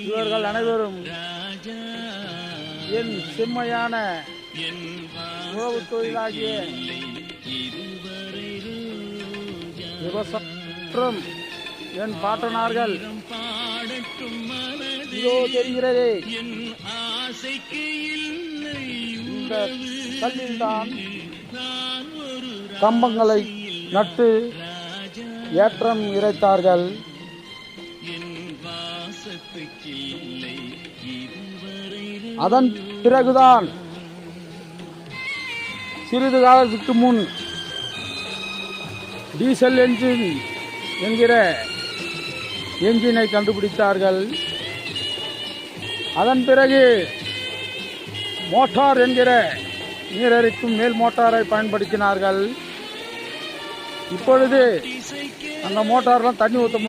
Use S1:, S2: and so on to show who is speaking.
S1: இவர்கள் அனைவரும் என் செம்மையான உழவு தொழிலாகிய விவசாயம் என் பாட்டனார்கள் இதோ தெரிகிறதே, இந்த கல்லில்தான் கம்பங்களை நட்டு ஏற்றம் இறைத்தார்கள். அதன் பிறகுதான் சிறிது காலத்துக்கு முன் டீசல் என்ஜின் என்கிற என்ஜினை கண்டுபிடித்தார்கள். அதன் பிறகு மோட்டார் என்கிற நீரரிக்கும் மேல் மோட்டாரை பயன்படுத்தினார்கள். இப்பொழுது அந்த மோட்டார்லாம் தண்ணி ஊற்ற